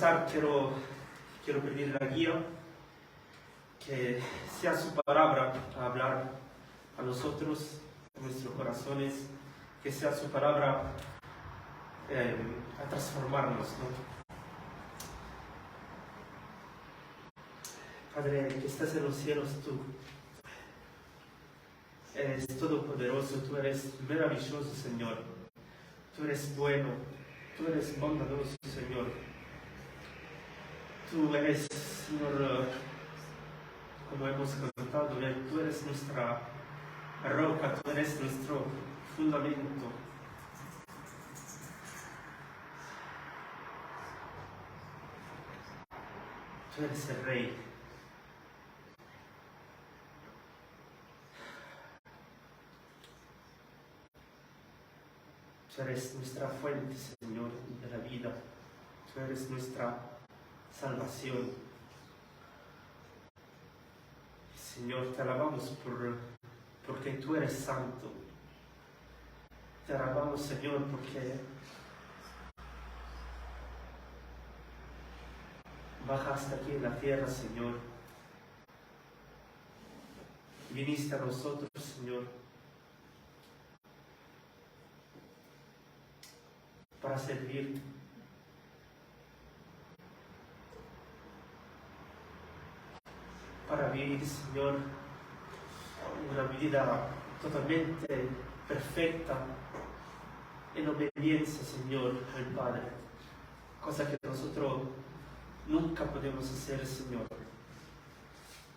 empezar, quiero pedir la guía, que sea su palabra a hablar a nosotros, a nuestros corazones, que sea su palabra a transformarnos, ¿no? Padre, que estás en los cielos, tú eres todopoderoso, tú eres maravilloso, Señor. Tú eres bueno, tú eres bondadoso, Señor. Tú eres, Señor, como hemos cantado, tú eres nuestra roca, tú eres nuestro fundamento. Tú eres el Rey. Tú eres nuestra fuente, Señor, de la vida. Tú eres nuestra salvación. Señor, te alabamos porque tú eres santo. Te alabamos, Señor, porque bajaste aquí en la tierra, Señor. Viniste a nosotros, Señor, para servirte. Para vivir, Señor, una vida totalmente perfecta en obediencia, Señor, al Padre. Cosa que nosotros nunca podemos hacer, Señor.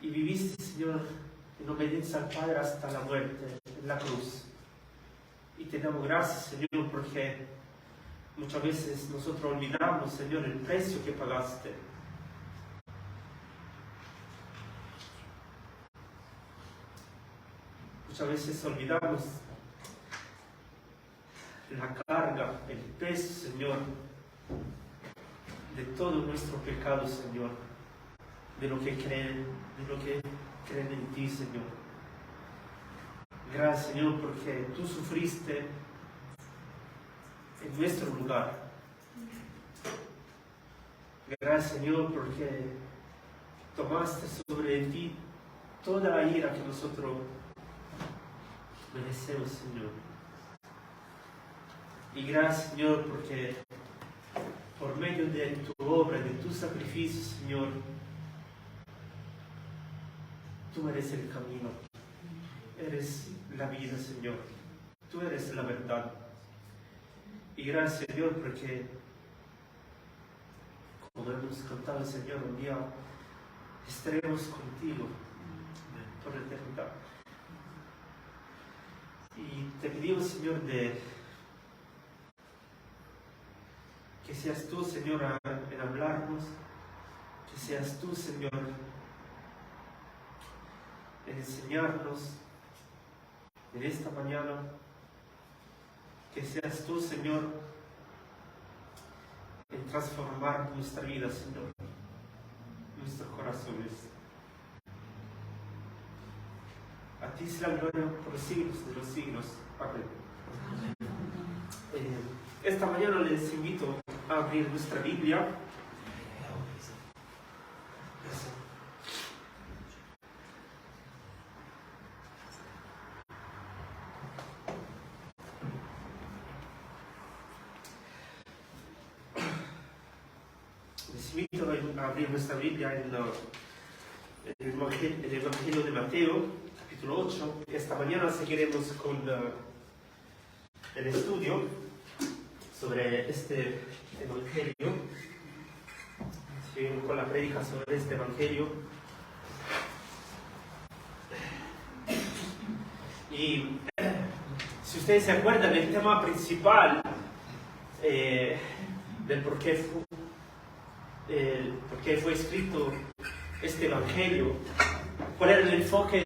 Y viviste, Señor, en obediencia al Padre hasta la muerte, en la cruz. Y te damos gracias, Señor, porque muchas veces nosotros olvidamos, Señor, el precio que pagaste. Muchas veces olvidamos la carga, el peso, Señor, de todo nuestro pecado, Señor, de lo que creen en ti, Señor. Gracias, Señor, porque tú sufriste en nuestro lugar. Gracias, Señor, porque tomaste sobre ti toda la ira que nosotros merecemos, Señor. Y gracias, Señor, porque por medio de tu obra, de tu sacrificio, Señor, tú eres el camino, eres la vida, Señor. Tú eres la verdad. Y gracias, Señor, porque, como hemos cantado, Señor, un día estaremos contigo por la eternidad. Y te pedimos, Señor, que seas tú, Señor, en hablarnos, que seas tú, Señor, en enseñarnos en esta mañana, que seas tú, Señor, en transformar nuestra vida, Señor, nuestros corazones. A ti sea la gloria por los siglos de los siglos. Amén. Esta mañana les invito a abrir nuestra Biblia. Les invito a abrir nuestra Biblia en el Evangelio de Mateo, capítulo 8. Esta mañana seguiremos con el estudio sobre este Evangelio. Seguimos con la prédica sobre este Evangelio. Y si ustedes se acuerdan del tema principal, del por qué fue escrito este Evangelio, cuál era el enfoque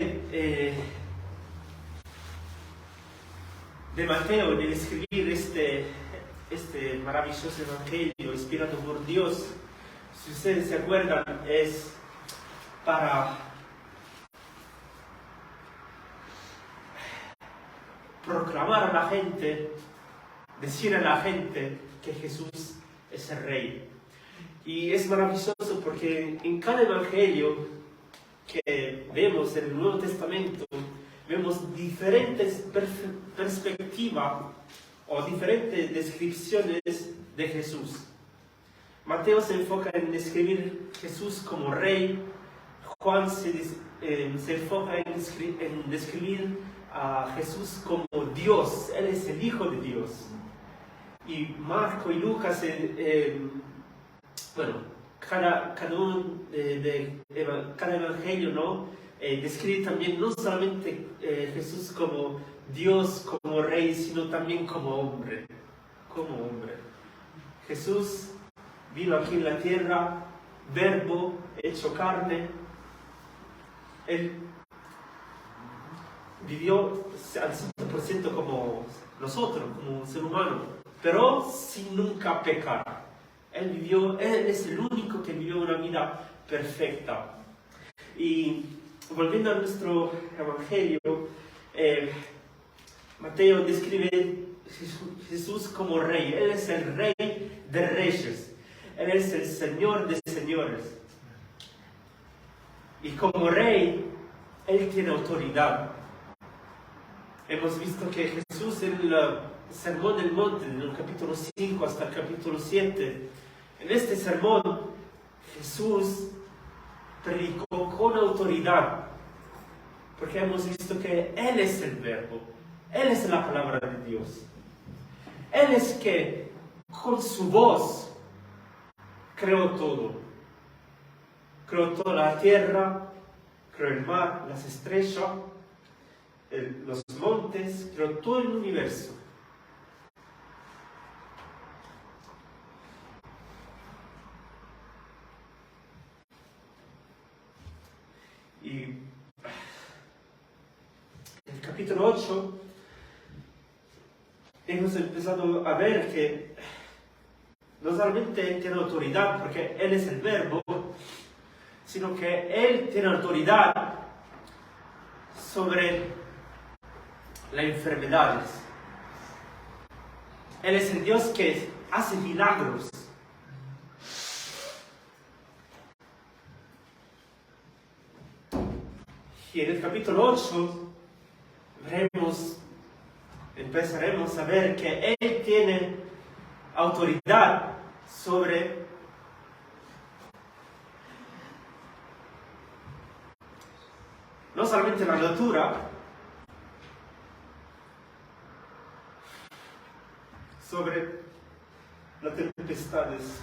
de Mateo en el escribir este maravilloso Evangelio inspirado por Dios. Si ustedes se acuerdan, es para proclamar a la gente, decir a la gente que Jesús es el Rey. Y es maravilloso porque en cada evangelio que vemos en el Nuevo Testamento, vemos diferentes perspectivas o diferentes descripciones de Jesús. Mateo se enfoca en describir Jesús como rey, Juan se enfoca en describir a Jesús como Dios, Él es el Hijo de Dios. Y Marco y Lucas, cada evangelio, ¿no? Describe también no solamente Jesús como Dios, como rey, sino también como hombre. Jesús vino aquí en la tierra, verbo hecho carne. Él vivió al 100% como nosotros, como un ser humano, pero sin nunca pecar. Él es el único que vivió una vida perfecta. Y volviendo a nuestro evangelio, Mateo describe Jesús como rey. Él es el rey de reyes. Él es el Señor de señores. Y como rey, Él tiene autoridad. Hemos visto que Jesús en el Sermón del Monte, en el capítulo 5 hasta el capítulo 7, en este sermón, Jesús predicó con autoridad, porque hemos visto que Él es el Verbo, Él es la palabra de Dios. Él es que con su voz creó todo. Creó toda la tierra, creó el mar, las estrellas, los montes, creó todo el universo. Y en el capítulo 8 hemos empezado a ver que no solamente Él tiene autoridad porque Él es el Verbo, sino que Él tiene autoridad sobre las enfermedades. Él es el Dios que hace milagros. Y en el capítulo 8 empezaremos a ver que Él tiene autoridad sobre no solamente la natura, sobre las tempestades.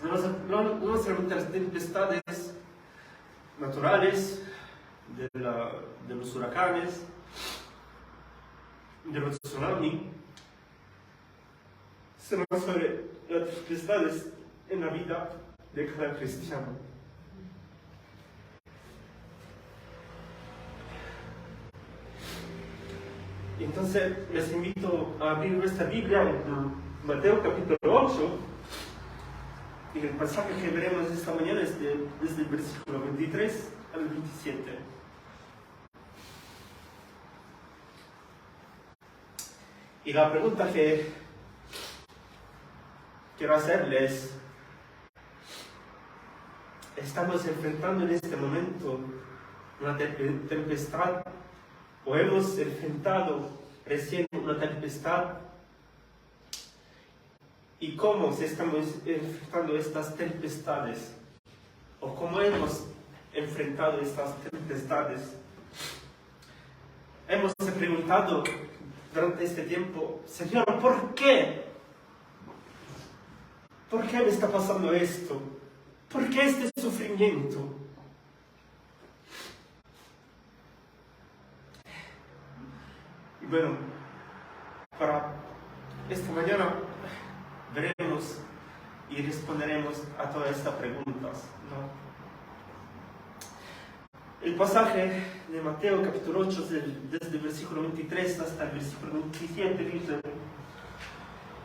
No solamente las tempestades naturales, de los huracanes, de los tsunamis, sino sobre las tempestades en la vida de cada cristiano. Entonces les invito a abrir nuestra Biblia en Mateo capítulo 8, y el pasaje que veremos esta mañana es desde el versículo 23 al 27. Y la pregunta que quiero hacerles: ¿estamos enfrentando en este momento una tempestad? ¿O hemos enfrentado recién una tempestad? ¿Y cómo se estamos enfrentando estas tempestades? ¿O cómo hemos enfrentado estas tempestades? Hemos preguntado durante este tiempo: Señor, ¿por qué? ¿Por qué me está pasando esto? ¿Por qué este sufrimiento? Y bueno, para esta mañana veremos y responderemos a todas estas preguntas, ¿no? El pasaje de Mateo capítulo 8, desde el versículo 23 hasta el versículo 27, dice: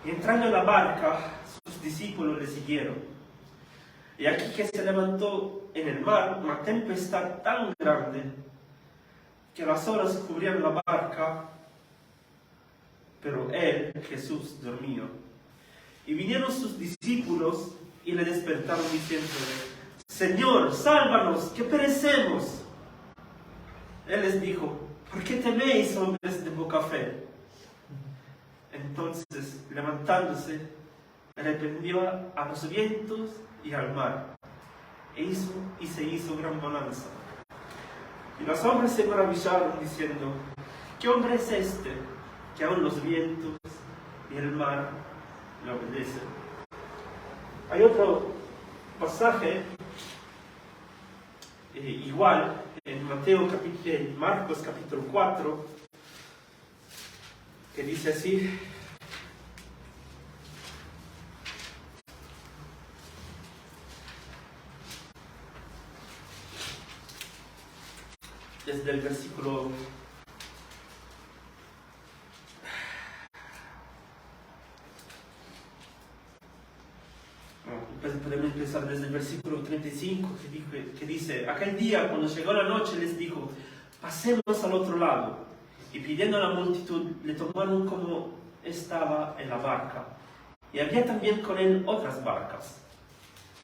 y entrando en la barca, sus discípulos le siguieron. Y aquí que se levantó en el mar una tempestad tan grande que las olas cubrían la barca, pero él, Jesús, dormía. Y vinieron sus discípulos y le despertaron diciendo: Señor, sálvanos, que perecemos. Él les dijo: ¿por qué teméis, hombres de poca fe? Entonces, levantándose, reprendió a los vientos y al mar, y se hizo gran bonanza. Y los hombres se maravillaron, diciendo: ¿qué hombre es este, que aun los vientos y el mar le obedecen? Hay otro pasaje igual en Marcos capítulo 4, que dice así: desde el versículo 35, que dice: aquel día, cuando llegó la noche, les dijo: pasemos al otro lado. Y pidiendo a la multitud, le tomaron como estaba en la barca. Y había también con él otras barcas.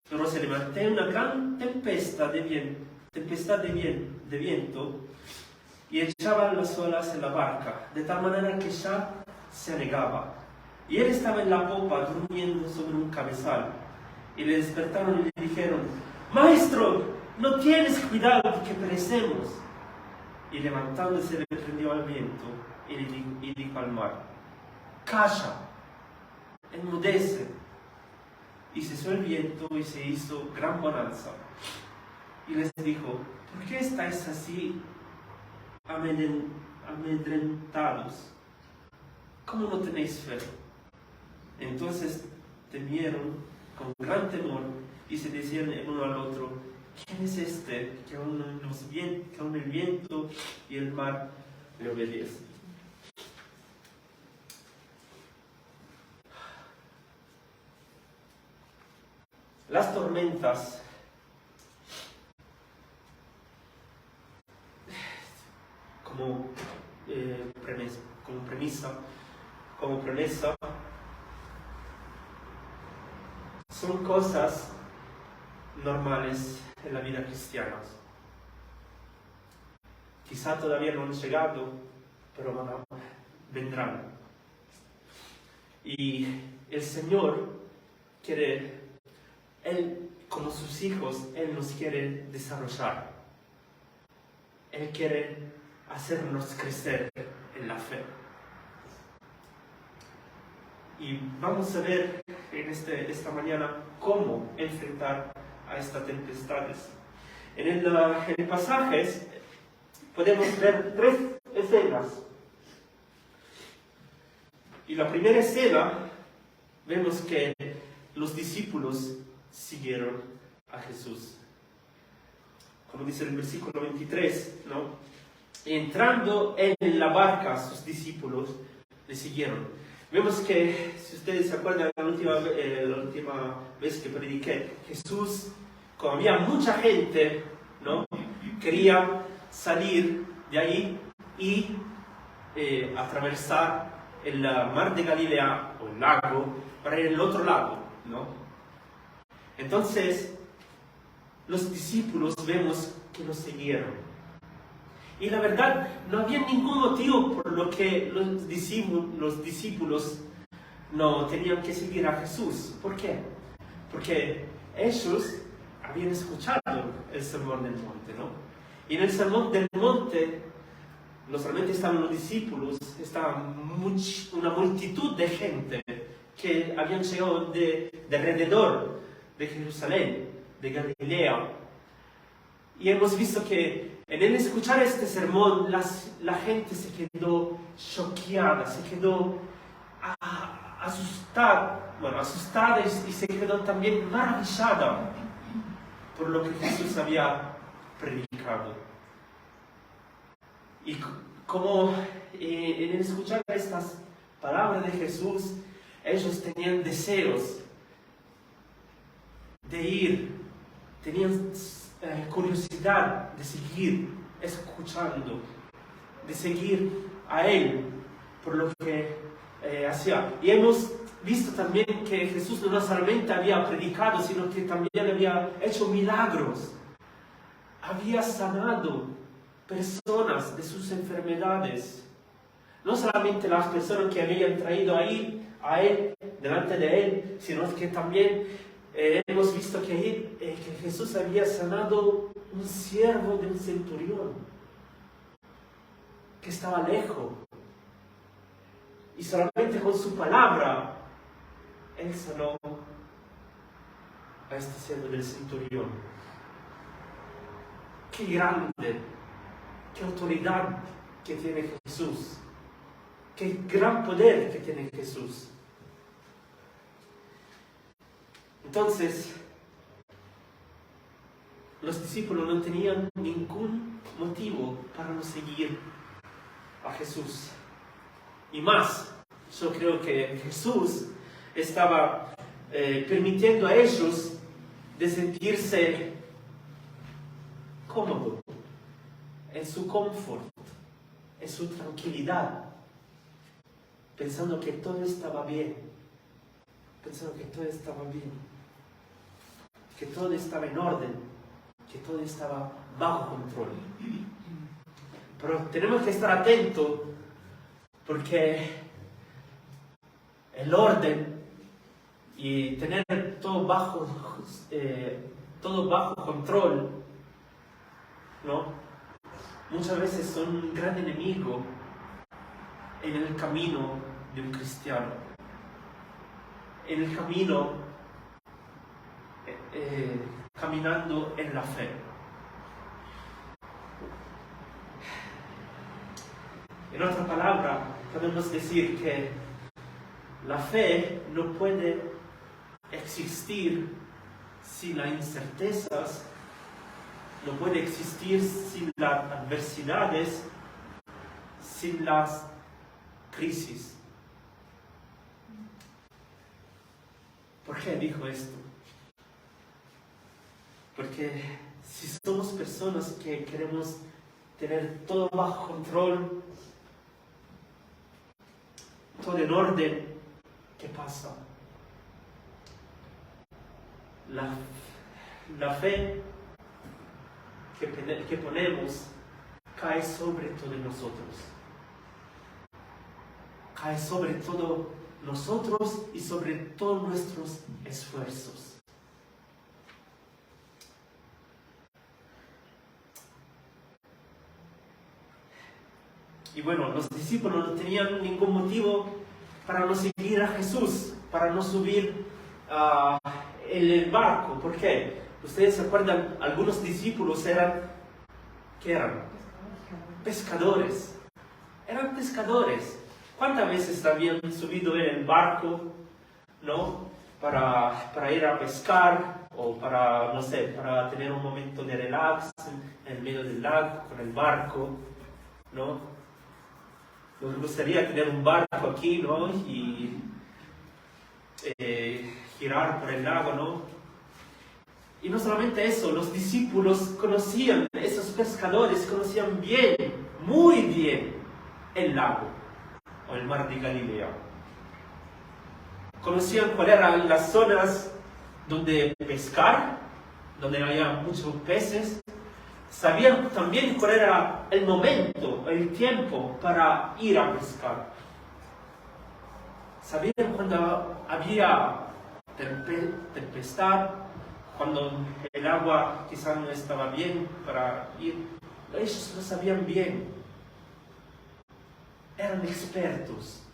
Pero se levantó una gran tempestad de viento, y echaban las olas en la barca, de tal manera que ya se anegaba. Y él estaba en la popa, durmiendo sobre un cabezal. Y le despertaron y le dijeron: Maestro, ¿no tienes cuidado de que perecemos? Y levantándose, reprendió al viento y dijo al mar: calla, enmudece. Y cesó el viento y se hizo gran bonanza. Y les dijo: ¿por qué estáis así amedrentados? ¿Cómo no tenéis fe? Entonces temieron con gran temor y se decían el uno al otro: ¿quién es este que aún el viento y el mar le obedecen? Las tormentas como premisa son cosas normales en la vida cristiana. Quizá todavía no han llegado, pero vendrán. Y el Señor quiere, Él, como sus hijos, Él nos quiere desarrollar. Él quiere hacernos crecer en la fe. Y vamos a ver en esta mañana cómo enfrentar a estas tempestades. En el pasaje podemos ver 3 escenas. Y la primera escena, vemos que los discípulos siguieron a Jesús. Como dice el versículo 23, ¿no? Entrando en la barca, sus discípulos le siguieron. Vemos que, si ustedes se acuerdan, la última vez que prediqué, Jesús, como había mucha gente, ¿no?, quería salir de ahí y atravesar el mar de Galilea, o el lago, para ir al otro lado, ¿no? Entonces, los discípulos vemos que lo siguieron. Y la verdad, no había ningún motivo por lo que los discípulos no tenían que seguir a Jesús. ¿Por qué? Porque ellos habían escuchado el Sermón del Monte, ¿no? Y en el Sermón del Monte no solamente estaban los discípulos, estaba una multitud de gente que habían llegado de alrededor de Jerusalén, de Galilea. Y hemos visto que en el escuchar este sermón, la gente se quedó choqueada, se quedó asustada y se quedó también maravillada por lo que Jesús había predicado. Y como en el escuchar estas palabras de Jesús, ellos tenían deseos de ir, tenían curiosidad de seguir escuchando, de seguir a Él por lo que hacía. Y hemos visto también que Jesús no solamente había predicado, sino que también había hecho milagros. Había sanado personas de sus enfermedades. No solamente las personas que habían traído ahí a Él, delante de Él, sino que también hemos visto que Jesús había sanado un siervo de un centurión que estaba lejos. Y solamente con su palabra, Él sanó a este siervo del centurión. Qué grande, qué autoridad que tiene Jesús. Qué gran poder que tiene Jesús. Entonces, los discípulos no tenían ningún motivo para no seguir a Jesús. Y más, yo creo que Jesús estaba permitiendo a ellos de sentirse cómodos, en su confort, en su tranquilidad, pensando que todo estaba bien, que todo estaba en orden, que todo estaba bajo control. Pero tenemos que estar atentos porque el orden y tener todo bajo control, ¿no? Muchas veces son un gran enemigo en el camino de un cristiano, en el camino caminando en la fe. En otra palabra, podemos decir que la fe no puede existir sin las incertezas, no puede existir sin las adversidades, sin las crisis. ¿Por qué dijo esto? Porque si somos personas que queremos tener todo bajo control, todo en orden, ¿qué pasa? La fe que ponemos cae sobre todos nosotros. Cae sobre todos nosotros y sobre todos nuestros esfuerzos. Y bueno, los discípulos no tenían ningún motivo para no seguir a Jesús, para no subir en el barco. ¿Por qué? Ustedes se acuerdan, algunos discípulos ¿qué eran? Pescadores. Eran pescadores. ¿Cuántas veces habían subido en el barco, ¿no? Para ir a pescar o para, no sé, para tener un momento de relax en medio del lago con el barco, ¿no? Nos gustaría tener un barco aquí, ¿no? Y girar por el lago, ¿no? Y no solamente eso, los discípulos conocían, esos pescadores conocían bien, muy bien, el lago o el mar de Galilea. Conocían cuáles eran las zonas donde pescar, donde había muchos peces. Sabían también cuál era el momento, el tiempo para ir a pescar. Sabían cuando había tempestad, cuando el agua quizás no estaba bien para ir. Ellos lo sabían bien. Eran expertos.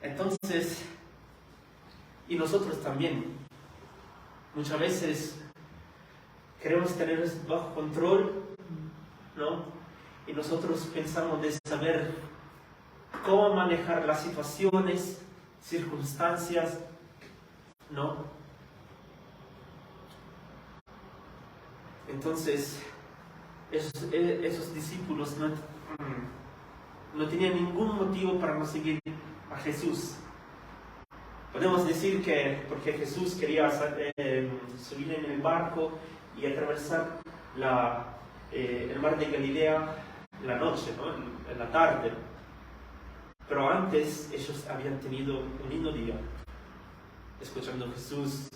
Entonces, y nosotros también, muchas veces queremos tener esto bajo control, ¿no? Y nosotros pensamos de saber cómo manejar las situaciones, circunstancias, ¿no? Entonces, esos discípulos no tenían ningún motivo para no seguir a Jesús. Podemos decir que porque Jesús quería subir en el barco y atravesar el mar de Galilea en la noche, ¿no? En la tarde. Pero antes ellos habían tenido un lindo día, escuchando a Jesús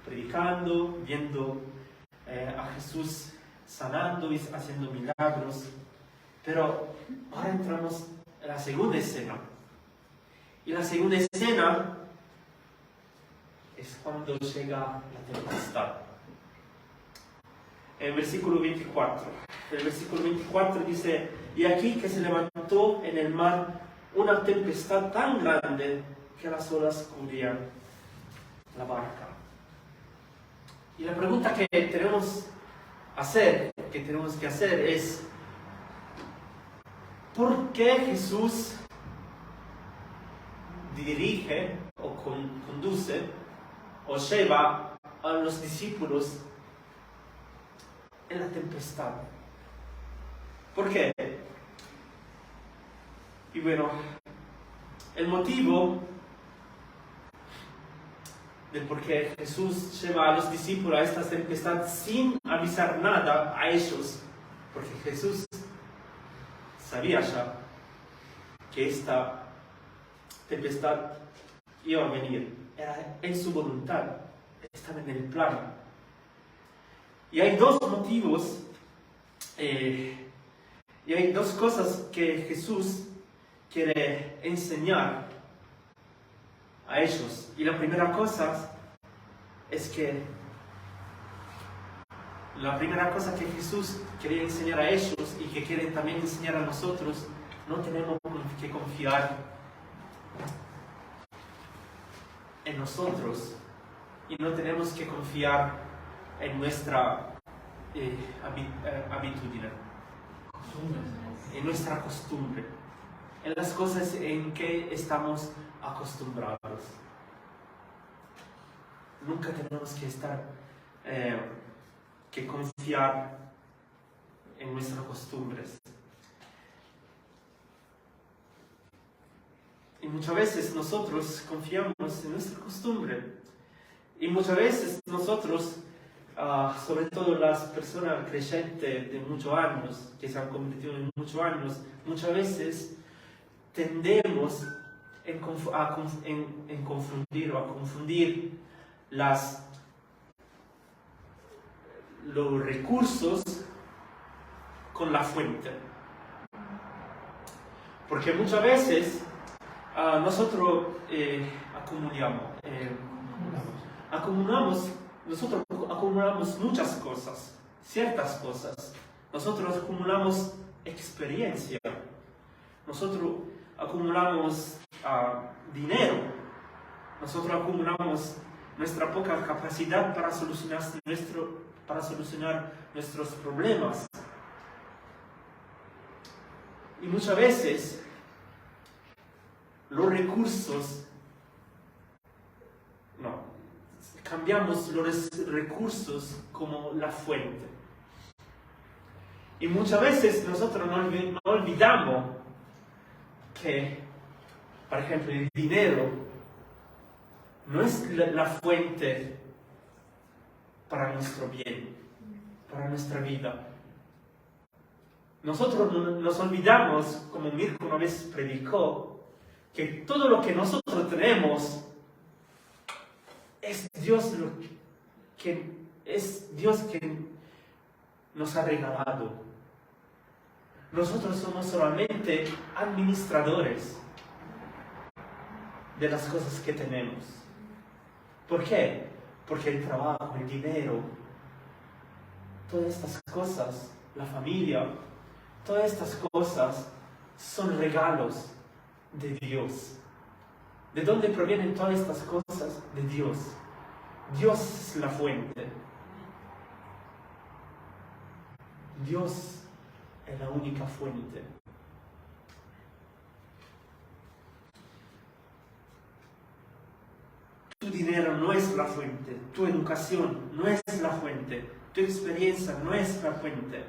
predicando, viendo a Jesús sanando y haciendo milagros. Pero ahora entramos en la segunda escena. Y la segunda escena es cuando llega la tempestad. En el versículo 24. El versículo 24 dice: y aquí que se levantó en el mar una tempestad tan grande que las olas cubrían la barca. Y la pregunta que tenemos que hacer es: ¿por qué Jesús dirige o conduce o lleva a los discípulos en la tempestad? ¿Por qué? Y bueno, el motivo de por qué Jesús lleva a los discípulos a esta tempestad sin avisar nada a ellos, porque Jesús sabía ya que esta tempestad iba a venir. Era en su voluntad, estaba en el plan. Y hay dos motivos, y hay dos cosas que Jesús quiere enseñar a ellos. Y la primera cosa que Jesús quería enseñar a ellos y que quiere también enseñar a nosotros: no tenemos que confiar en nosotros y no tenemos que confiar en nuestra en nuestra costumbre, en las cosas en que estamos acostumbrados. Nunca tenemos que confiar en nuestras costumbres. Y muchas veces nosotros confiamos en nuestra costumbre. Y muchas veces nosotros, sobre todo las personas creyentes de muchos años, que se han convertido en muchos años, muchas veces tendemos en confundir los recursos con la fuente. Porque muchas veces nosotros acumulamos muchas cosas, ciertas cosas. Nosotros acumulamos experiencia. Nosotros acumulamos dinero. Nosotros acumulamos nuestra poca capacidad para solucionar nuestros problemas. Y muchas veces los recursos, cambiamos los recursos como la fuente. Y muchas veces nosotros no olvidamos que, por ejemplo, el dinero no es la fuente para nuestro bien, para nuestra vida. Nosotros nos olvidamos, como Mirko una vez predicó, que todo lo que nosotros tenemos es Dios que nos ha regalado. Nosotros somos solamente administradores de las cosas que tenemos. ¿Por qué? Porque el trabajo, el dinero, todas estas cosas, la familia, todas estas cosas son regalos de Dios. ¿De dónde provienen todas estas cosas? De Dios. Dios es la fuente. Dios es la única fuente. Tu dinero no es la fuente. Tu educación no es la fuente. Tu experiencia no es la fuente.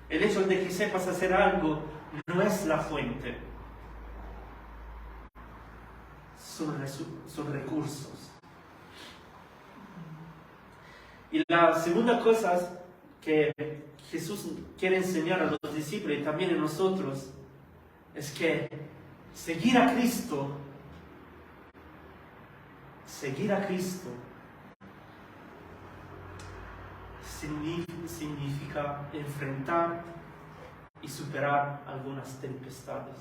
El hecho de que sepas hacer algo no es la fuente. Son recursos. Y la segunda cosa que Jesús quiere enseñar a los discípulos y también a nosotros es que seguir a Cristo significa enfrentar y superar algunas tempestades.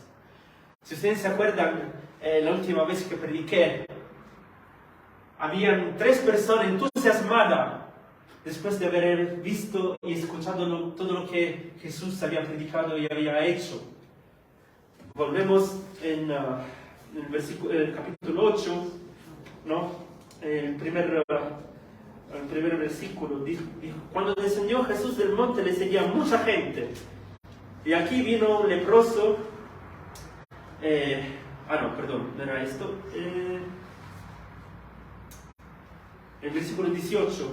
Si ustedes se acuerdan, la última vez que prediqué, habían 3 personas entusiasmadas después de haber visto y escuchado todo lo que Jesús había predicado y había hecho. Volvemos en el capítulo 8, ¿no? El primer versículo dijo, cuando descendió Jesús del monte le seguía mucha gente. Y aquí vino un leproso. No era esto. El versículo 18.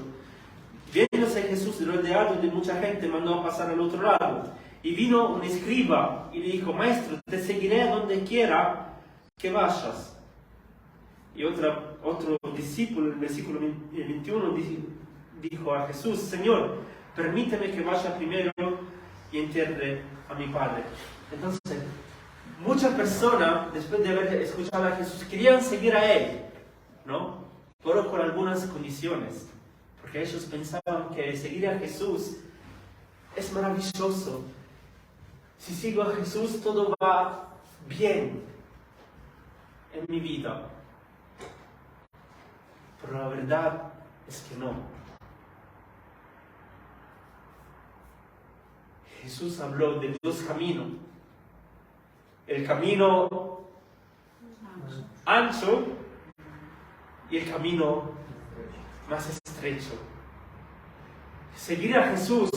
Viéndose Jesús rodeado de mucha gente, mandó a pasar al otro lado. Y vino un escriba y le dijo, Maestro, te seguiré a donde quiera que vayas. Y otro discípulo, en el versículo 21, dijo a Jesús, Señor, permíteme que vaya primero y entierre a mi padre. Entonces, muchas personas, después de haber escuchado a Jesús, querían seguir a Él, ¿no? Pero con algunas condiciones. Porque ellos pensaban que seguir a Jesús es maravilloso. Si sigo a Jesús, todo va bien en mi vida. Pero la verdad es que no. Jesús habló de 2 caminos. El camino ancho y el camino más estrecho. Seguir a Jesús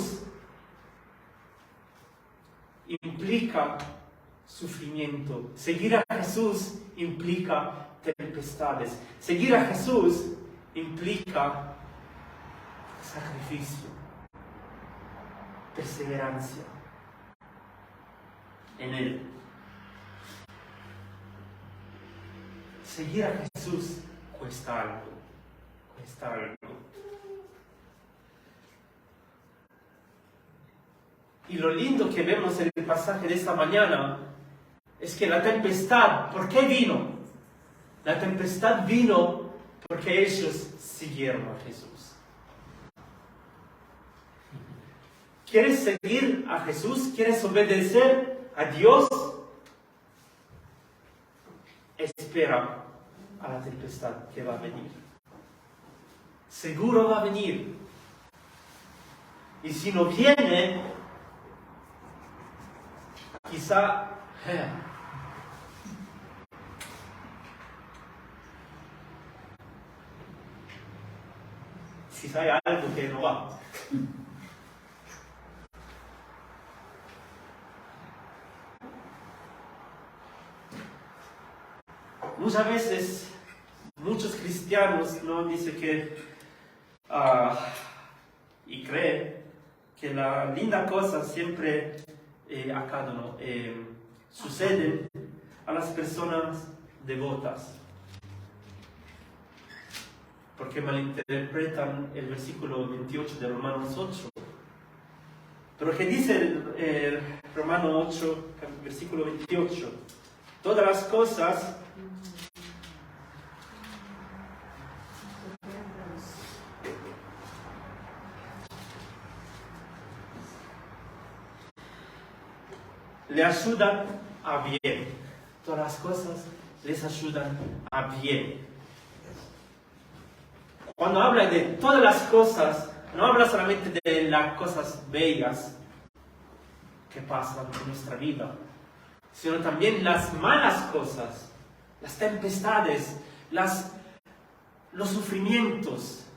implica sufrimiento. Seguir a Jesús implica tempestades. Seguir a Jesús implica sacrificio, perseverancia en Él. Seguir a Jesús cuesta algo. Y lo lindo que vemos en el pasaje de esta mañana es que la tempestad, ¿por qué vino? La tempestad vino porque ellos siguieron a Jesús. ¿Quieres seguir a Jesús? ¿Quieres obedecer a Dios? Espera a la tempestad que va a venir. Seguro va a venir. Y si no viene, quizá hay algo que no va. Muchas veces, muchos cristianos no dicen que y creen que la linda cosa siempre acá no suceden a las personas devotas, porque malinterpretan el versículo 28 de Romanos 8. Pero ¿qué dice el Romano 8, versículo 28? Todas las cosas le ayudan a bien. Todas las cosas les ayudan a bien. Cuando habla de todas las cosas, no habla solamente de las cosas bellas que pasan en nuestra vida, sino también las malas cosas, las tempestades, los sufrimientos.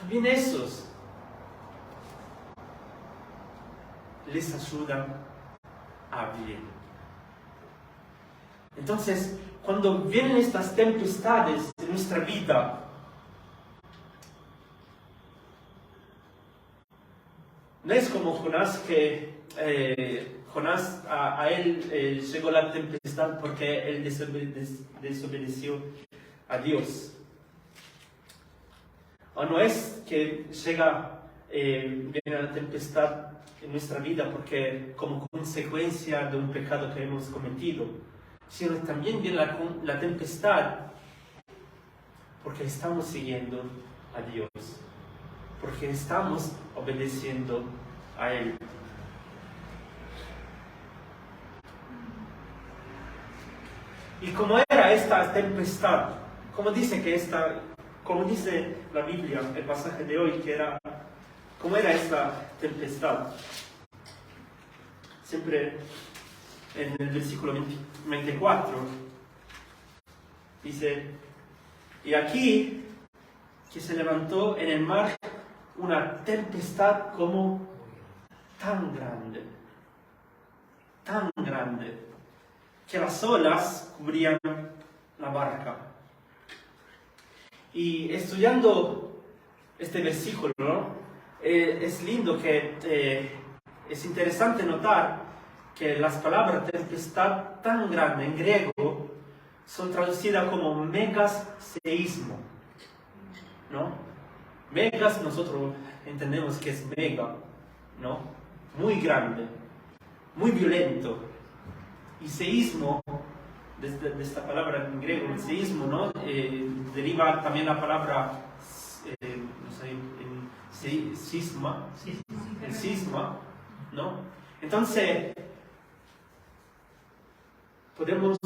También esos les ayudan a bien. Entonces, cuando vienen estas tempestades en nuestra vida, no es como Jonás que a él llegó la tempestad porque él desobedeció a Dios. O no es que llega viene la tempestad en nuestra vida porque como consecuencia de un pecado que hemos cometido, sino también viene la tempestad porque estamos siguiendo a Dios, porque estamos obedeciendo a Él. ¿Y cómo era esta tempestad? Como dice la Biblia, el pasaje de hoy, ¿cómo era esta tempestad? Siempre en el versículo 24 dice: y aquí que se levantó en el mar una tempestad como tan grande, que las olas cubrían la barca. Y estudiando este versículo, ¿no? Es lindo es interesante notar que las palabras tempestad tan grande en griego son traducidas como megas seísmo, ¿no? Megas nosotros entendemos que es mega, ¿no? Muy grande, muy violento. Y seísmo, de esta palabra en griego, el seísmo, ¿no? Deriva también la palabra, cisma, el cisma, ¿no? Entonces, podemos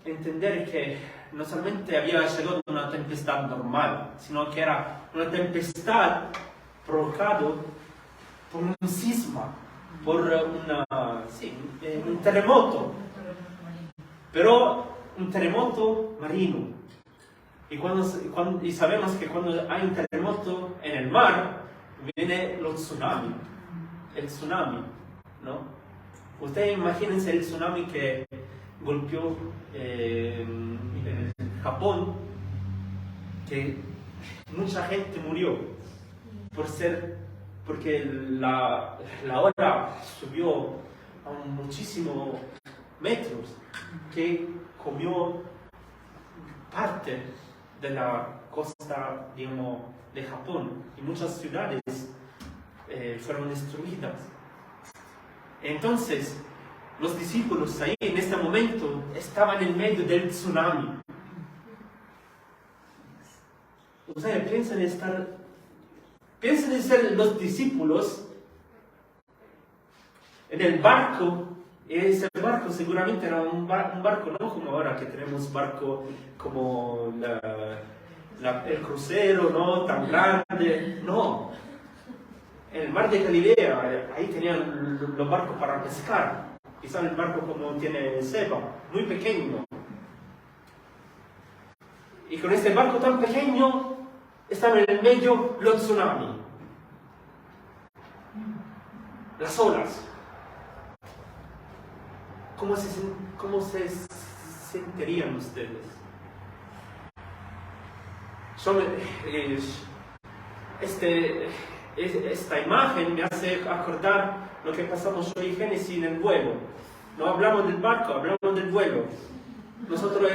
entender que no solamente había llegado una tempestad normal, sino que era una tempestad provocada por un cisma, por un terremoto, pero un terremoto marino. Y sabemos que cuando hay un terremoto en el mar, viene el tsunami, ¿no? Ustedes imagínense el tsunami que golpeó en Japón, que mucha gente murió porque la ola subió a muchísimos metros, que comió parte de la costa, digamos, de Japón, y muchas ciudades fueron destruidas. Entonces, los discípulos ahí en este momento estaban en medio del tsunami. O sea, piensen en ser los discípulos en el barco. Ese barco seguramente era un barco, no como ahora que tenemos barco como el crucero, ¿no? Tan grande. No. En el mar de Galilea, ahí tenían los barcos para pescar. Quizás el barco como tiene Seba, muy pequeño. Y con este barco tan pequeño, estaba en el medio los tsunamis. Las olas. ¿Cómo se sentirían ustedes? Esta imagen me hace acordar lo que pasamos hoy en Génesis en el vuelo. No hablamos del barco, hablamos del vuelo. Nosotros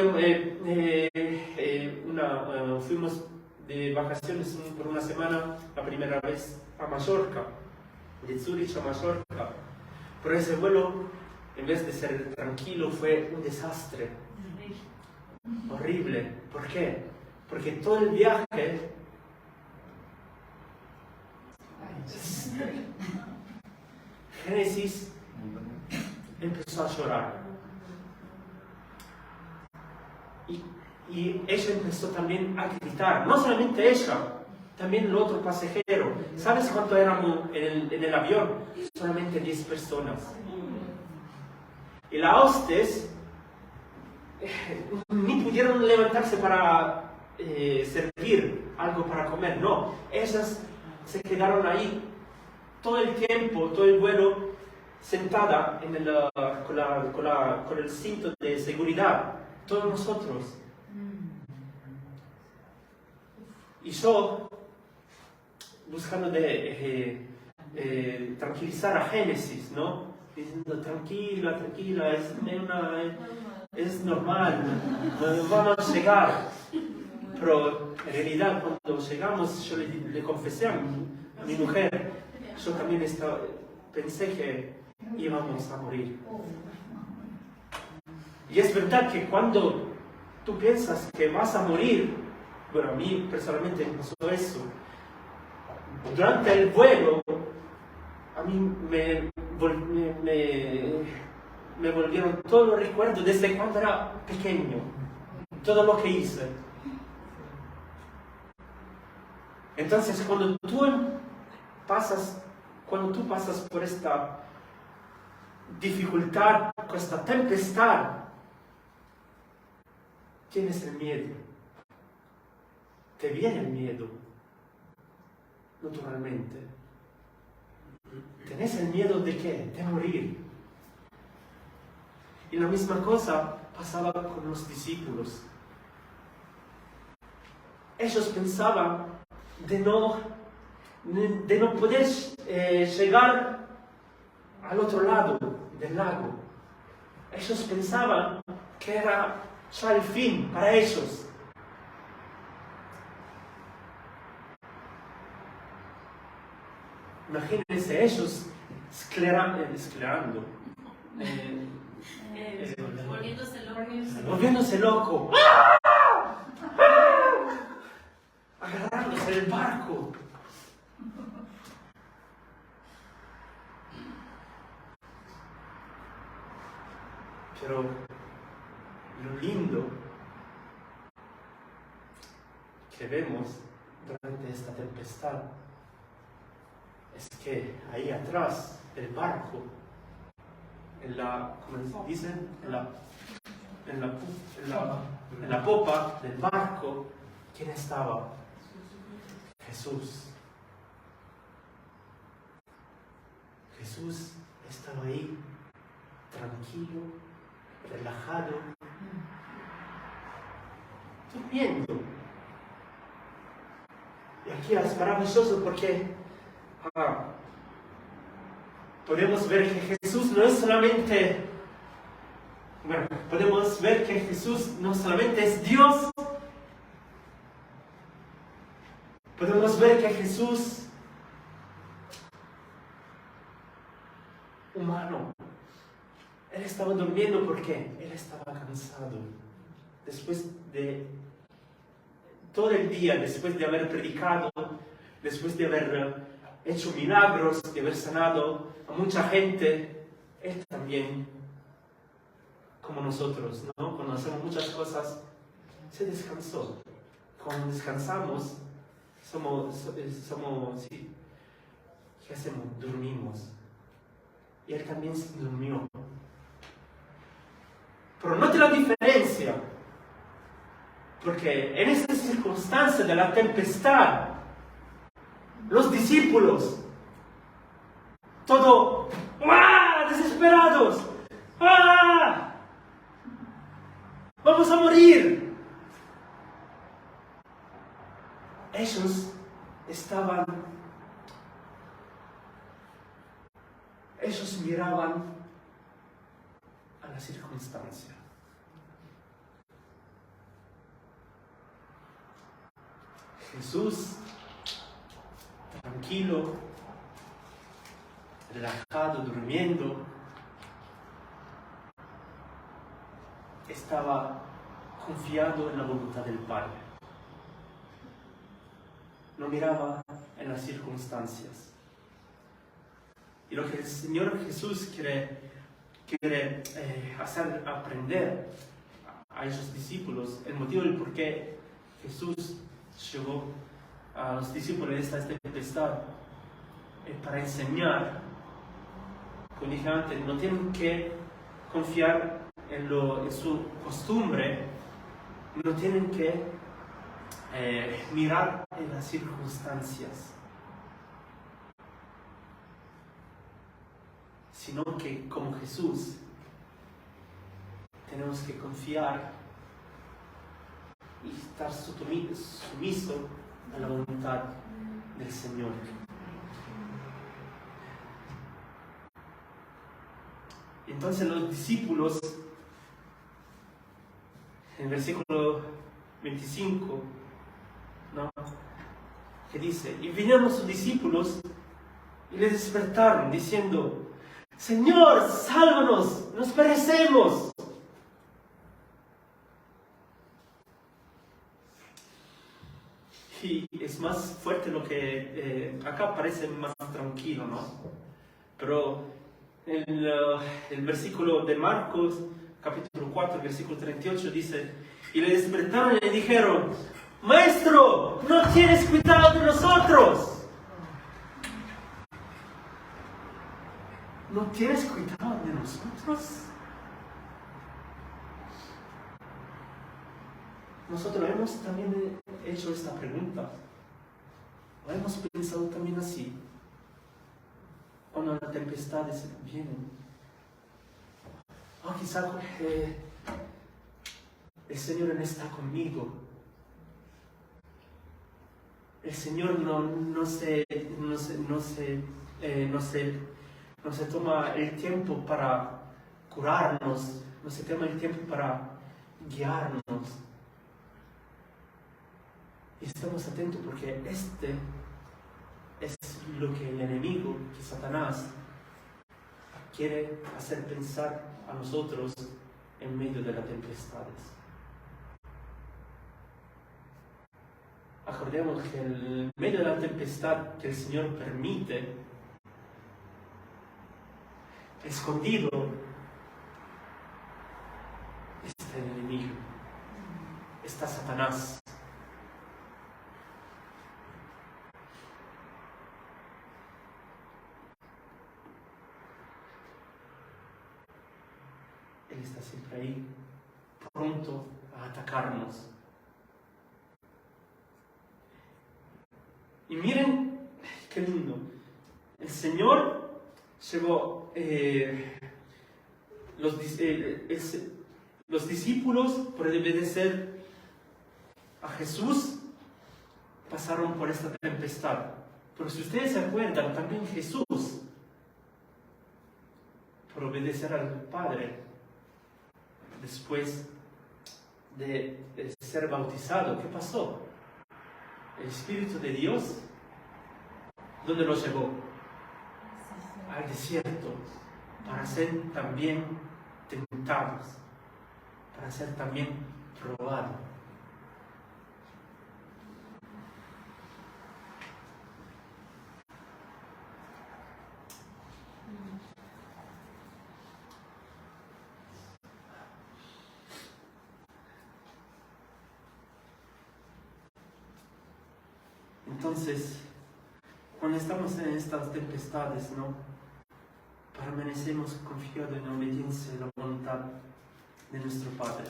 fuimos de vacaciones por una semana, la primera vez a Mallorca, de Zurich a Mallorca. Pero ese vuelo, en vez de ser tranquilo, fue un desastre. Horrible. ¿Por qué? Porque todo el viaje Génesis empezó a llorar. Y ella empezó también a gritar. No solamente ella, también el otro pasajero. ¿Sabes cuánto éramos en el avión? Solamente 10 personas. Y la hostes ni pudieron levantarse para servir algo para comer. No, ellas se quedaron ahí todo el tiempo, todo el vuelo, sentada con el cinto de seguridad, todos nosotros. Y yo, buscando tranquilizar a Génesis, ¿no? Diciendo, tranquila, es normal, vamos a llegar. Pero en realidad cuando llegamos, yo le confesé a mi mujer, yo también pensé que íbamos a morir. Y es verdad que cuando tú piensas que vas a morir, bueno, a mí personalmente me pasó eso, durante el vuelo, a mí me volvieron todos los recuerdos desde cuando era pequeño, todo lo que hice. Entonces, cuando tú pasas por esta dificultad, por esta tempestad, tienes el miedo. Te viene el miedo, naturalmente. ¿Tenés el miedo de qué? De morir. Y la misma cosa pasaba con los discípulos. Ellos pensaban de no poder llegar al otro lado del lago. Ellos pensaban que era ya el fin para ellos. Imagínense ellos esclerando. Volviéndose loco. Agarrándose el barco. Pero lo lindo que vemos durante esta tempestad es que ahí atrás del barco, ¿cómo se dice? En la popa del barco, ¿quién estaba? Jesús. Jesús estaba ahí, tranquilo, relajado, durmiendo. Y aquí es maravilloso porque podemos ver que Jesús no es solamente, podemos ver que Jesús no solamente es Dios, podemos ver que Jesús, humano, Él estaba durmiendo porque Él estaba cansado. Después de todo el día, después de haber predicado, después de haber hecho milagros, de haber sanado a mucha gente, Él también, como nosotros, ¿no? Cuando hacemos muchas cosas, se descansó. Cuando descansamos, sí, ¿qué hacemos? Dormimos. Y Él también se durmió. Pero note la diferencia, porque en esta circunstancia de la tempestad, los discípulos, todo, desesperados, vamos a morir. Ellos miraban a la circunstancia. Jesús, tranquilo, relajado, durmiendo, estaba confiado en la voluntad del Padre. No miraba en las circunstancias. Y lo que el Señor Jesús quiere hacer aprender a esos discípulos, el motivo del por qué Jesús llevó a los discípulos de esta tempestad, para enseñar, como dije antes, no tienen que confiar en su costumbre, no tienen que mirar en las circunstancias, sino que como Jesús tenemos que confiar y estar sumiso a la voluntad del Señor. Entonces los discípulos, en el versículo 25, ¿no?, que dice: y vinieron sus discípulos Y le despertaron diciendo: Señor, sálvanos, nos perecemos. Y es más fuerte lo que acá parece más tranquilo, ¿no? Pero en el versículo de Marcos, capítulo 4, versículo 38 dice: y le despertaron y le dijeron: Maestro, ¿no tienes cuidado de nosotros? ¿No tienes cuidado de nosotros? Nosotros hemos también hecho esta pregunta. ¿O hemos pensado también así? Cuando las tempestades vienen. Quizá el Señor no está conmigo. El Señor no se toma el tiempo para curarnos, no se toma el tiempo para guiarnos. Y estamos atentos porque este es lo que el enemigo, que Satanás, quiere hacer pensar a nosotros en medio de las tempestades. Acordemos que en medio de la tempestad que el Señor permite, escondido, está el enemigo, está Satanás. Él está siempre ahí, pronto a atacarnos. Y miren qué lindo. El Señor llevó los discípulos, por obedecer a Jesús, pasaron por esta tempestad. Pero si ustedes se acuerdan, también Jesús, por obedecer al Padre, después de ser bautizado, ¿qué pasó? El Espíritu de Dios, ¿dónde lo llevó? Al desierto, para ser también tentados, para ser también probados. Entonces, cuando estamos en estas tempestades, ¿no?, permanecemos confiados en la obediencia y la voluntad de nuestro Padre.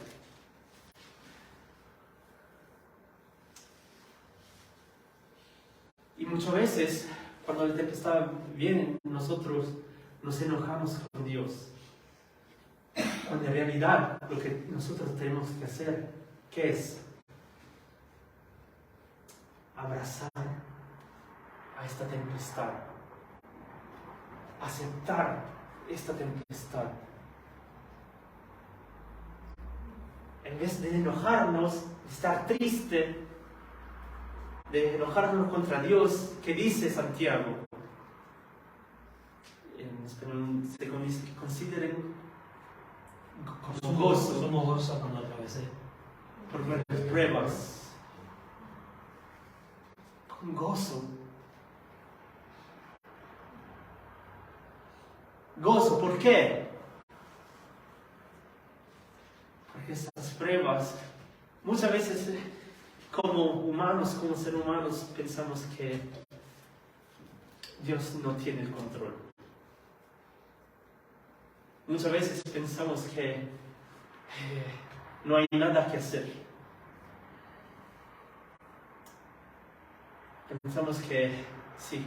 Y muchas veces, cuando la tempestad viene, nosotros nos enojamos con Dios. Cuando en realidad lo que nosotros tenemos que hacer, ¿qué es? Abrazar a esta tempestad, aceptar esta tempestad. En vez de enojarnos, de estar triste, de enojarnos contra Dios, ¿qué dice Santiago? En español se consideren con gozo. Somos gozo cuando atravesé. Por las pruebas. Con gozo. Gozo, ¿por qué? Porque estas pruebas, muchas veces como humanos, como seres humanos, pensamos que Dios no tiene el control. Muchas veces pensamos que no hay nada que hacer. Pensamos que sí,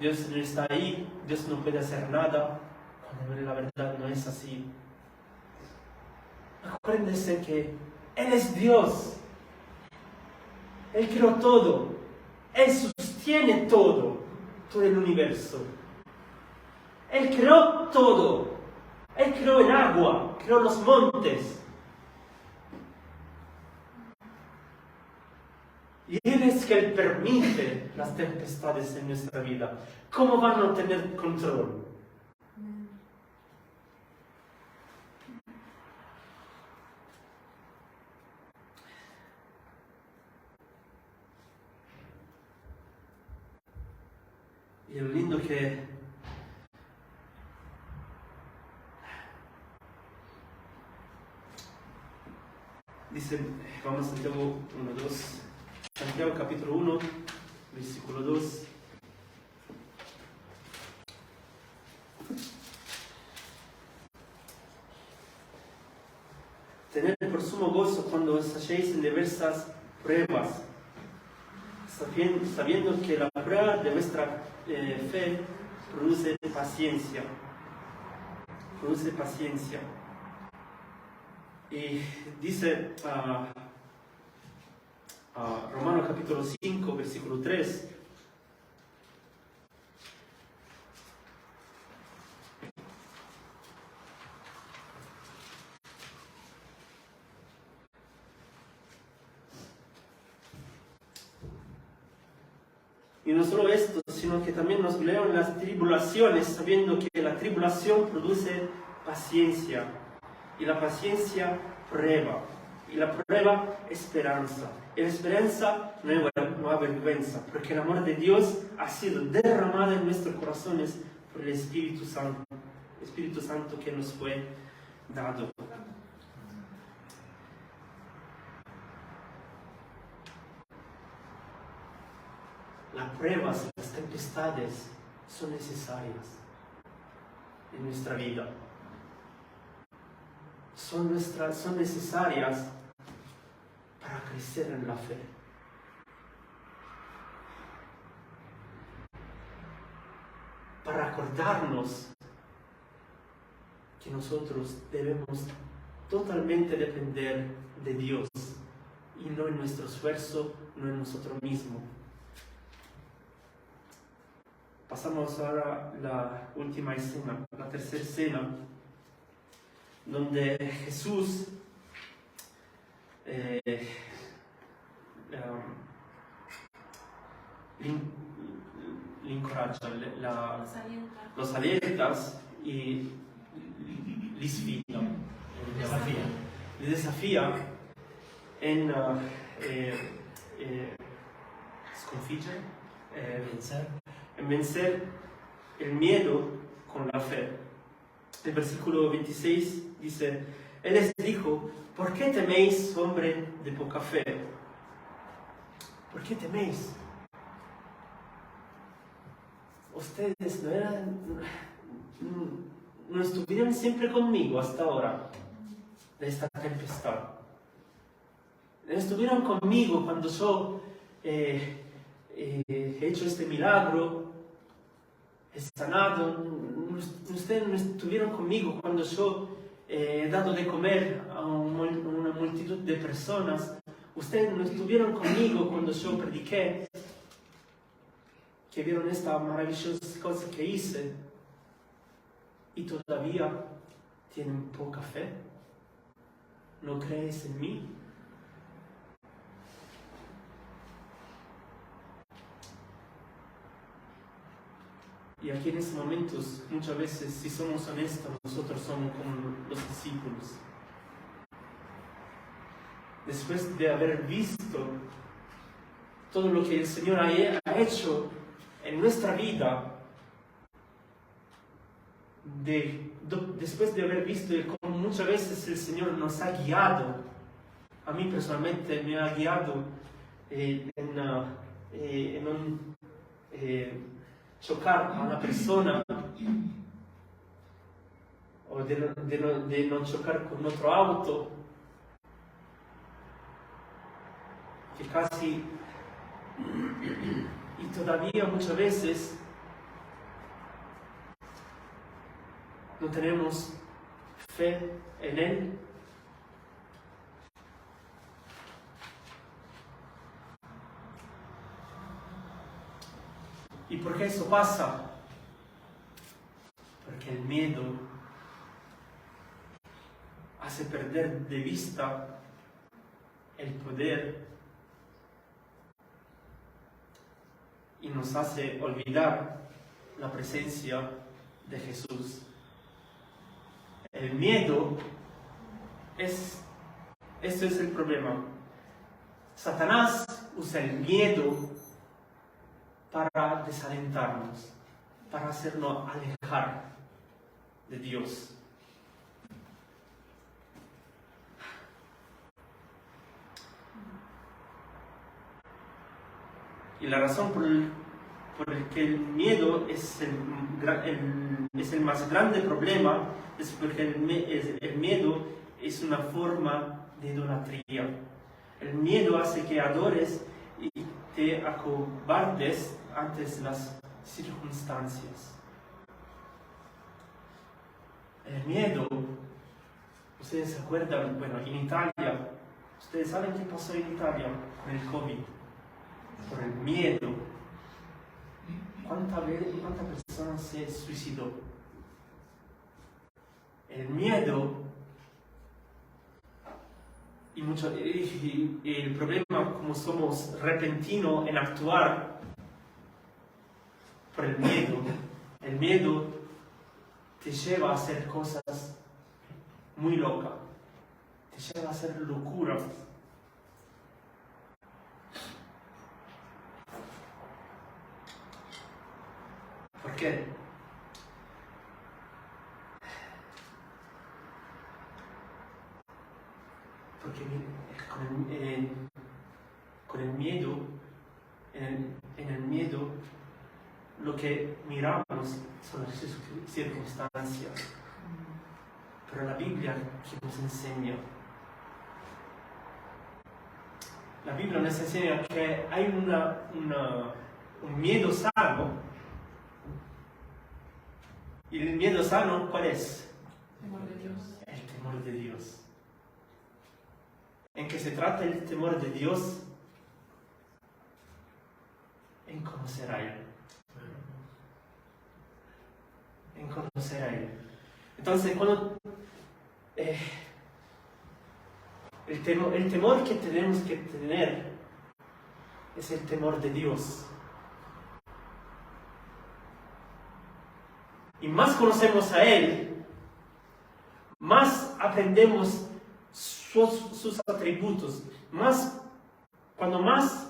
Dios no está ahí, Dios no puede hacer nada, cuando la verdad no es así. Acuérdense que Él es Dios. Él creó todo. Él sostiene todo el universo. Él creó todo. Él creó el agua, creó los montes. Y Y Él es que permite las tempestades en nuestra vida. ¿Cómo van a tener control? Y lo lindo que dice, vamos a Santiago 1:2, Santiago capítulo 1, versículo 2. Tened por sumo gozo cuando os halléis en diversas pruebas, sabiendo que la prueba de vuestra fe produce paciencia. Produce paciencia. Y dice Romanos capítulo 5, versículo 3. Y no solo esto, sino que también nos leo en las tribulaciones, sabiendo que la tribulación produce paciencia. Y la paciencia prueba. Y la prueba esperanza. Y la esperanza no avergüenza, porque el amor de Dios ha sido derramado en nuestros corazones por el Espíritu Santo que nos fue dado. Las pruebas, las tempestades son necesarias en nuestra vida. Son necesarias para crecer en la fe. Para acordarnos que nosotros debemos totalmente depender de Dios y no en nuestro esfuerzo, no en nosotros mismos. Pasamos ahora a la última escena, la tercera escena, donde Jesús le encoraja, los alienta y les sfida, li desafia en sconfiggere, en vencer el miedo con la fe. El versículo 26 dice, Él les dijo, ¿por qué teméis, hombre de poca fe? ¿Por qué teméis? Ustedes no estuvieron siempre conmigo hasta ahora de esta tempestad. Estuvieron conmigo cuando yo he hecho este milagro, he sanado. Ustedes no estuvieron conmigo cuando yo he dado de comer a una multitud de personas. Ustedes no estuvieron conmigo cuando yo prediqué, que vieron esta maravillosa cosa que hice, y todavía tienen poca fe. ¿No crees en mí? Y aquí en estos momentos, muchas veces, si somos honestos, nosotros somos como los discípulos. Después de haber visto todo lo que el Señor ha hecho en nuestra vida, después de haber visto cómo muchas veces el Señor nos ha guiado, a mí personalmente me ha guiado en un chocar a una persona o de no chocar con otro auto, que casi, y todavía muchas veces no tenemos fe en Él. ¿Y por qué eso pasa? Porque el miedo hace perder de vista el poder y nos hace olvidar la presencia de Jesús. El miedo este es el problema. Satanás usa el miedo para desalentarnos, para hacernos alejar de Dios. Y la razón por el que el miedo es el más grande problema es porque el miedo es una forma de idolatría. El miedo hace que adores y te acobardes ante las circunstancias. El miedo, ustedes se acuerdan, bueno, en Italia, ustedes saben qué pasó en Italia con el COVID, por el miedo. ¿Cuántas personas se suicidó? El miedo y el problema, como somos repentinos en actuar por el miedo te lleva a hacer cosas muy locas, te lleva a hacer locura. ¿Por qué? Porque con el miedo, en el miedo, lo que miramos son las circunstancias. Pero la Biblia, ¿qué nos enseña? La Biblia nos enseña que hay un miedo sano. ¿Y el miedo sano cuál es? El temor de Dios. El temor de Dios. ¿En qué se trata el temor de Dios? En conocer a Él. En conocer a Él. Entonces, cuando el temor que tenemos que tener es el temor de Dios. Y más conocemos a Él, más aprendemos sus atributos. Cuanto más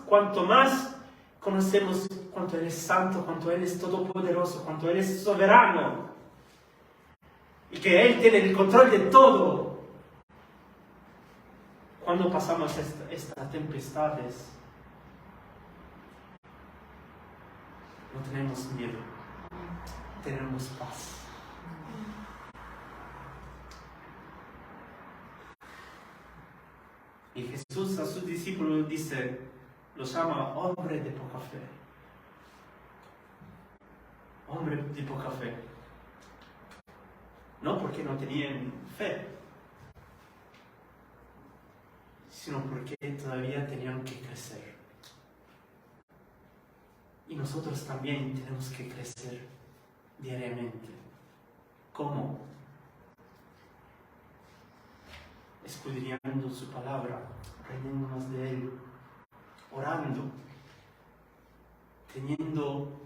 conocemos cuánto Él es santo, cuánto Él es todopoderoso, cuánto Él es soberano, y que Él tiene el control de todo. Cuando pasamos estas tempestades, no tenemos miedo, tenemos paz. Y Jesús a sus discípulos los llama hombre de poca fe. Hombre de poca fe. No porque no tenían fe, sino porque todavía tenían que crecer. Y nosotros también tenemos que crecer diariamente. ¿Cómo? Escudriñando su palabra, aprendiéndonos de Él, orando, teniendo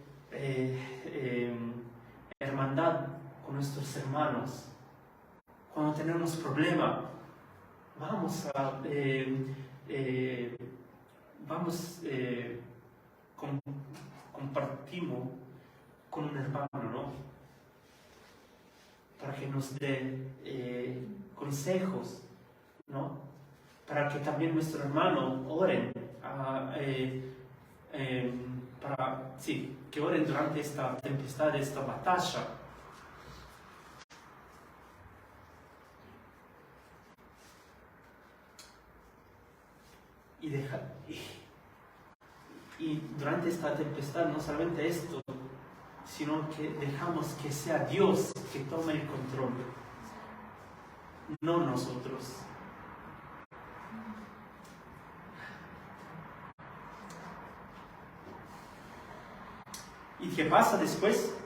hermandad con nuestros hermanos. Cuando tenemos problemas, compartimos con un hermano, ¿no? Para que nos dé consejos, ¿no? Para que también nuestros hermanos oren, que oren durante esta tempestad, esta batalla. Y durante esta tempestad no solamente esto, sino que dejamos que sea Dios que tome el control, no nosotros. ¿Y qué pasa después?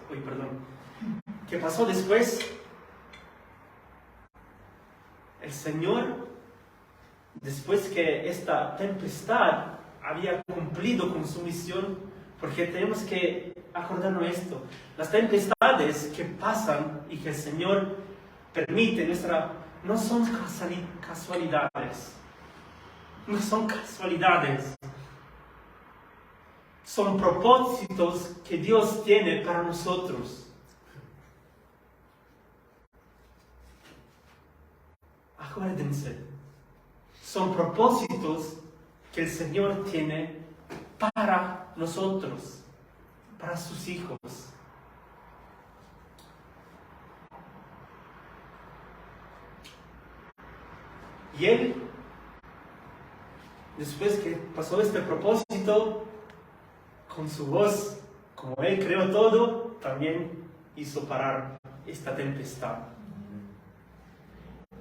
¿Qué pasó después? El Señor, después que esta tempestad había cumplido con su misión, Porque tenemos que acordarnos esto. Las tempestades que pasan y que el Señor permite no son casualidades. No son casualidades. Son propósitos que Dios tiene para nosotros. Acuérdense, son propósitos que el Señor tiene para nosotros, para sus hijos. Y Él, después que pasó este propósito, con su voz, como Él creó todo, también hizo parar esta tempestad.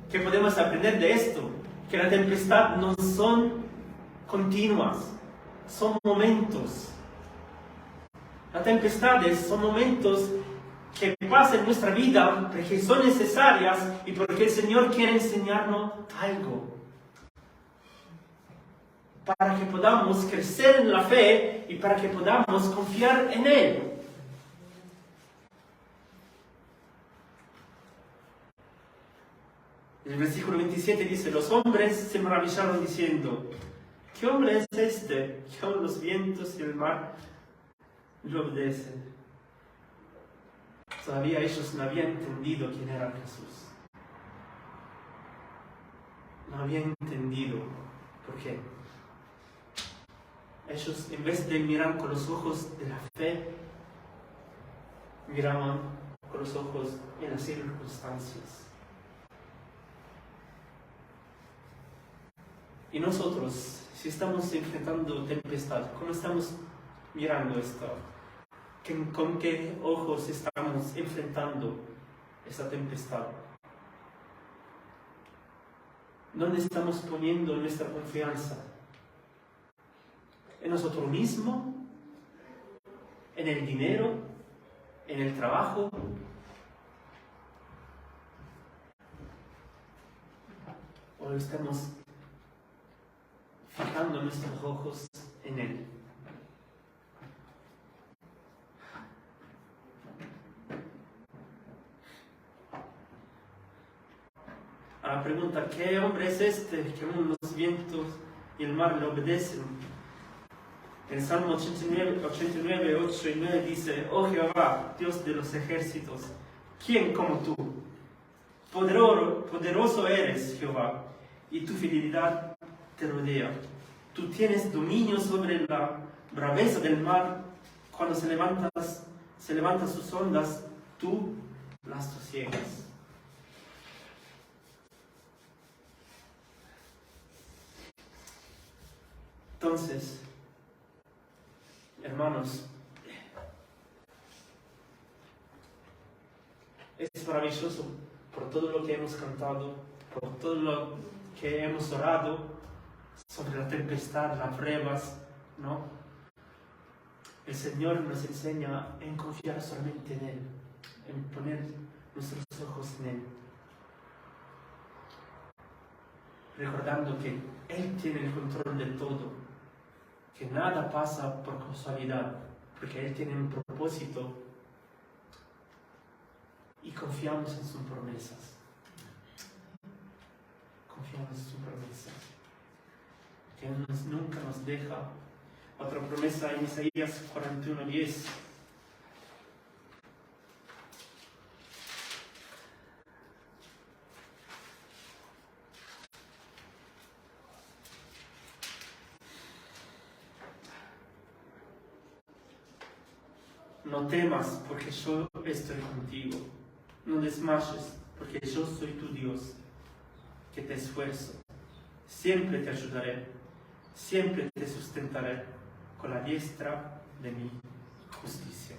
¿Qué podemos aprender de esto? Que la tempestad no son continuas, son momentos. Las tempestades son momentos que pasan en nuestra vida porque son necesarias y porque el Señor quiere enseñarnos algo. Para que podamos crecer en la fe y para que podamos confiar en Él. El versículo 27 dice, los hombres se maravillaron diciendo, ¿qué hombre es este que aún los vientos y el mar le obedecen? Todavía ellos no habían entendido quién era Jesús. No habían entendido por qué. Ellos, en vez de mirar con los ojos de la fe, miraban con los ojos en las circunstancias. Y nosotros, si estamos enfrentando tempestad, ¿cómo estamos mirando esto? ¿Con qué ojos estamos enfrentando esta tempestad? ¿Dónde estamos poniendo nuestra confianza? ¿En nosotros mismos? ¿En el dinero? ¿En el trabajo? ¿O estamos fijando nuestros ojos en Él? A la pregunta, ¿qué hombre es este que aún los vientos y el mar le obedecen? En Salmo 89, 8 y 9 dice, oh Jehová, Dios de los ejércitos, ¿quién como tú? Poderoso eres, Jehová, y tu fidelidad te rodea. Tú tienes dominio sobre la braveza del mar. Cuando se levantan sus ondas, tú las sosiegas. Entonces, hermanos, es maravilloso por todo lo que hemos cantado, por todo lo que hemos orado sobre la tempestad, las pruebas, ¿no? El Señor nos enseña en confiar solamente en Él, en poner nuestros ojos en Él. Recordando que Él tiene el control de todo, que nada pasa por casualidad, porque Él tiene un propósito y confiamos en sus promesas. Confiamos en sus promesas. Que Él nunca nos deja. Otra promesa en Isaías 41:10. No temas, porque yo estoy contigo. No desmayes, porque yo soy tu Dios, que te esfuerzo. Siempre te ayudaré, siempre te sustentaré con la diestra de mi justicia.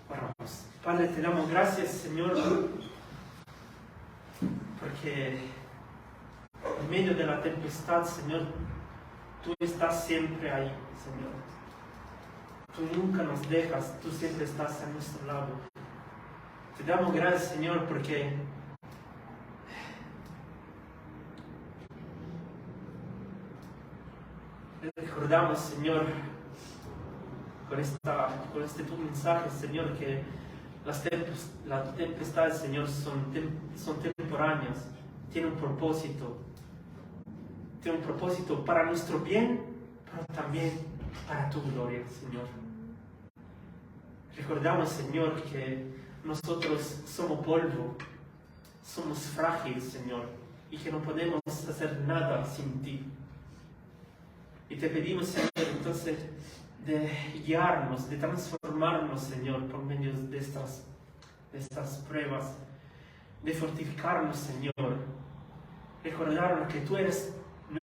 Oramos. Padre, te damos gracias, Señor, porque en medio de la tempestad, Señor, tú estás siempre ahí, Señor. Tú nunca nos dejas, tú siempre estás a nuestro lado. Te damos gracias, Señor, porque recordamos, Señor, con este tu mensaje, Señor, que las tempestades, Señor, son temporáneas, tienen un propósito. Tiene un propósito para nuestro bien, pero también para tu gloria, Señor. Recordamos, Señor, que nosotros somos polvo, somos frágiles, Señor, y que no podemos hacer nada sin ti. Y te pedimos, Señor, entonces, de guiarnos, de transformarnos, Señor, por medio de estas pruebas, de fortificarnos, Señor. Recordarnos que tú eres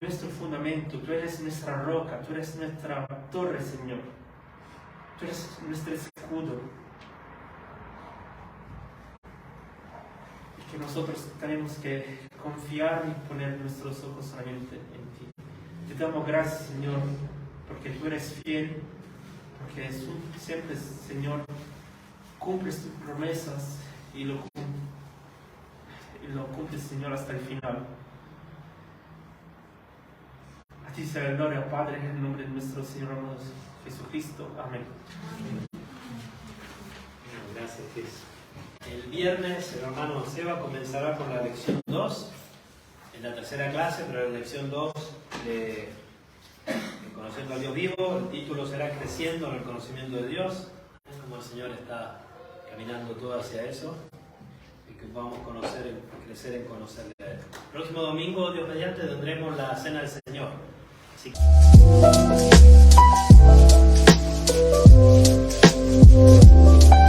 nuestro fundamento, tú eres nuestra roca, tú eres nuestra torre, Señor. Tú eres nuestro escudo. Y que nosotros tenemos que confiar y poner nuestros ojos solamente en ti. Te damos gracias, Señor, porque tú eres fiel, porque siempre, Señor, cumples tus promesas y lo cumples, Señor, hasta el final. A ti sea la gloria, Padre, en el nombre de nuestro Señor Jesucristo. Amén. Gracias, Jesús. El viernes el hermano Seba comenzará con la lección 2, en la tercera clase, pero la lección 2 de Conociendo a Dios Vivo. El título será Creciendo en el Conocimiento de Dios. Es como el Señor está caminando todo hacia eso y que vamos a crecer en conocerle a Él. El próximo domingo, Dios mediante, tendremos la Cena del Señor. Así que...